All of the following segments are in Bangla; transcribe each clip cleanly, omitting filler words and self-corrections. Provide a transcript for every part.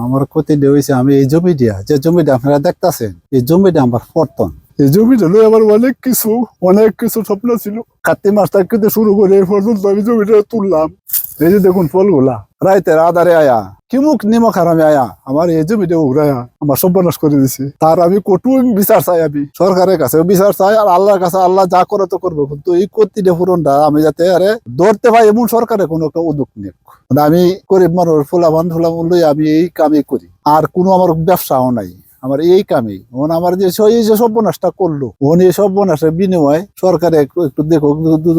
আমার ক্ষতিটা হয়েছে আমি এই জমিটা যে জমিটা আপনারা দেখতেছেন এই জমিটা আমার পর্তন এই জমিটা লই আমার অনেক কিছু স্বপ্ন ছিল কার্তিক মাস থেকে শুরু করে এই পর্যন্ত আমি জমিটা তুললাম। এই যে দেখুন ফলগুলা রাইতের আধারে আয়া কিমুক নিমক হারামে আয়া আমার এই জমিটা উড়াইয়া আমার সর্বনাশ করে দিছে। তার আমি কঠোর বিচার চাই, আমি সরকারের কাছে বিচার চাই আর আল্লাহর কাছে, আল্লাহ যা করে তো করবো, কিন্তু এই ক্ষতিটা পূরণটা আমি যাতে আরে ধরতে পাই এমন সরকারের কোনো একটা উদ্যোগ নিক। আমি গরিব মানুষ ফুলাবান লই আমি এই কামই করি, আর কোনো আমার ব্যবসাও নাই, আমার এই কামে আমার যে এই যে সর্বনাশটা করলো এই সর্বনাশের বিনিময়ে সরকারে একটু দেখো,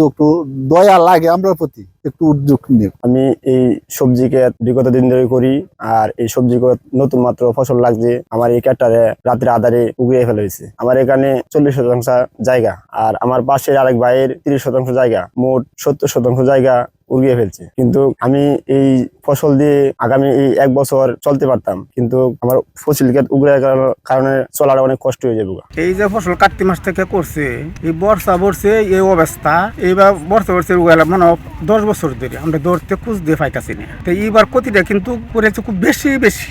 একটু দয়া লাগে আমরা প্রতি, একটু উদ্যোগ নিয়ে। আমি এই সবজি ক্ষেত বিগত দিন ধরে করি, আর এই সবজি ক্ষেত নতুন মাত্র ফসল লাগছে। আমার এই ক্ষেতটারে রাত্রে আধারে উগিয়ে ফেলা হয়েছে। আমার এখানে 40% জায়গা, আর আমার পাশের আরেক ভাইয়ের 30% জায়গা, মোট 70% জায়গা উড়িয়ে ফেলছে। কিন্তু আমি এই ফসল দিয়ে আগামী এই 1 বছর চলতে পারতাম, কিন্তু আমার ফসল ক্ষেত উগড়ে কারণে চলার অনেক কষ্ট হয়ে যাবে। এই যে ফসল কার্তিক মাস থেকে করছে, এই বর্ষা বর্ষে এই অবস্থা, এইবার বর্ষা বর্ষে মানে 10 বছর ধরে আমরা ধরতে কুচ দিয়ে পাইতাছি না। তো এইবার ক্ষতিটা কিন্তু করেছে খুব বেশি বেশি।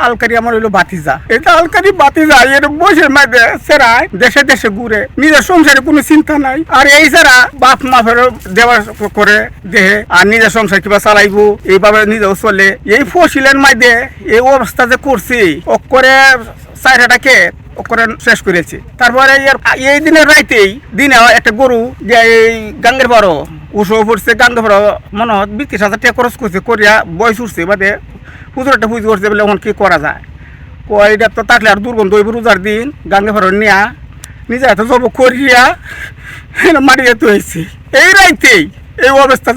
আলকারি আমার হইলো বাতিজা, এটা আলকারি বাতিজা এর বয়সের মাঝে সেরায় দেশে দেশে ঘুরে, নিজের সংসারে কোনো চিন্তা নাই। আর এই যারা বাপ মা ফেরো দেওয়ার করে দেহে আর নিজের সংসার কিবা চালাইবো এইভাবে নিজেও চলে, এই ফসলের মাঝে এই অবস্থা যে করছি করে 4টাকে করে শেষ করেছে। তারপরে এই দিনের রাইতেই দিনে একটা গরু যে এই গাঙ্গের বড় উৎসব পড়ছে, গাঙ্গের বড় মনে হয় 20,000 টাকা খরচ করছে, করিয়া বয়স উঠছে বাদে হুজুর একটা পুজো করছে বলে এখন কি করা যায়। এটা তো থাকলে আর দুর্গন্ধ ওই রোজার দিন গাঙ্গে বড় নিয়া নিজে এত জব করিয়া মারিয়ে তো হয়েছে। এই রাইতেই এই অবস্থা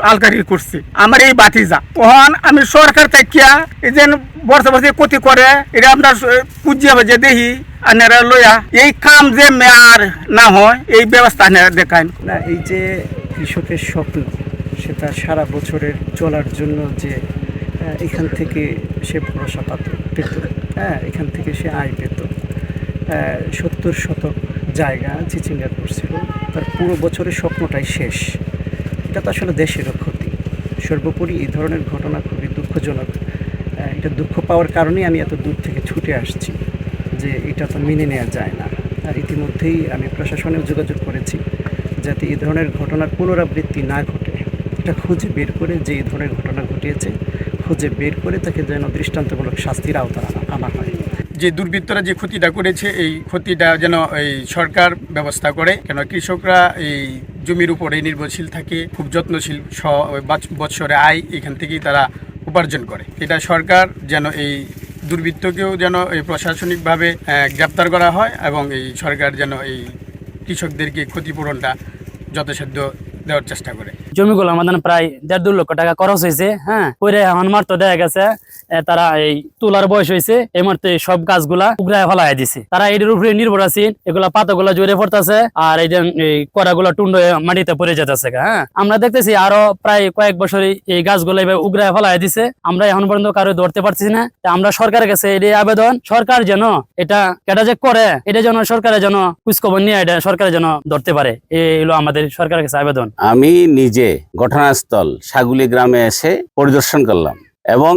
আলকারির করছে আমার এই বাতিজা। তখন আমি সরকার থাকিয়া এই যে বর্ষা বর্ষে ক্ষতি করে এটা আপনার পুজিয়া বাজে দেখি আনারা লইয়া এই কাম যে মেয়ার না হয় এই ব্যবস্থা আনারা দেখায় না। এই যে কৃষকের স্বপ্ন সেটা সারা বছরের চলার জন্য যে এখান থেকে সে ভরসা পেত, এখান থেকে সে আয় পেত। 70 শতক জায়গা চিচিঙ্গা করছিল, তার পুরো বছরের স্বপ্নটাই শেষ। এটা তো আসলে দেশেরও ক্ষতি। সর্বোপরি এই ধরনের ঘটনা খুবই দুঃখজনক। এটা দুঃখ পাওয়ার কারণেই আমি এত দূর থেকে ছুটে আসছি, যে এটা তো মেনে নেওয়া যায় না। আর ইতিমধ্যেই আমি প্রশাসনেও যোগাযোগ করেছি যাতে এই ধরনের ঘটনার পুনরাবৃত্তি না ঘটে। এটা খুঁজে বের করে যে এই ধরনের ঘটনা ঘটিয়েছে খুঁজে বের করে তাকে যেন দৃষ্টান্তমূলক শাস্তির আওতায় আনা হয়। যে দুর্বৃত্তরা যে ক্ষতিটা করেছে এই ক্ষতিটা যেন এই সরকার ব্যবস্থা করে, কেন কৃষকরা এই জমির উপরে নির্ভরশীল থাকে, খুব যত্নশীল, বৎসরে আয় এখান থেকেই তারা উপার্জন করে। এটা সরকার যেন এই দুর্বৃত্তকেও যেন এই প্রশাসনিকভাবে গ্রেপ্তার করা হয়, এবং এই সরকার যেন এই কৃষকদেরকে ক্ষতিপূরণটা যথাসাধ্য দেওয়ার চেষ্টা করে। জমিগুলো আমাদের প্রায় 1.5-2 লক্ষ টাকা খরচ হয়েছে। করে এখন মাত্র দেখা গেছে তারা এই তোলার বয়স হয়েছে, এই মুহূর্তে সব গাছগুলা উগড়ায় ফেলাই দিছে। তারা এটার উপরে নির্ভর আছে, এগুলা পাতাগুলা জড়ে পড়তেছে, আর এই কড়াগুলা টুন্ড মাটিতে পড়ে যেতেছে। আমরা দেখতেছি আরো প্রায় কয়েক বছর এই গাছগুলা এভাবে উগড়ায় ফেলাই দিছে। আমরা এখন পর্যন্ত কারো ধরতে পারছি না। আমরা সরকারের কাছে এটাই আবেদন, সরকার যেন এটা যে করে এটা যেন সরকারের যেন খোঁজখবর নিয়ে এটা সরকারের যেন ধরতে পারে। এই হলো আমাদের সরকারের কাছে আবেদন। আমি নিজে ঘটনাস্থল সাগুলি গ্রামে এসে পরিদর্শন করলাম এবং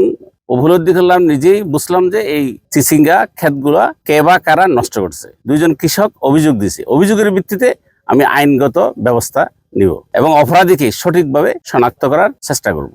উপলব্ধি করলাম, নিজেই বুঝলাম যে এই চিচিঙ্গা ক্ষেতগুলা কে বা কারা নষ্ট করছে। 2 জন কৃষক অভিযোগ দিয়েছে, অভিযোগের ভিত্তিতে আমি আইনগত ব্যবস্থা নিব এবং অপরাধীকে সঠিকভাবে শনাক্ত করার চেষ্টা করব।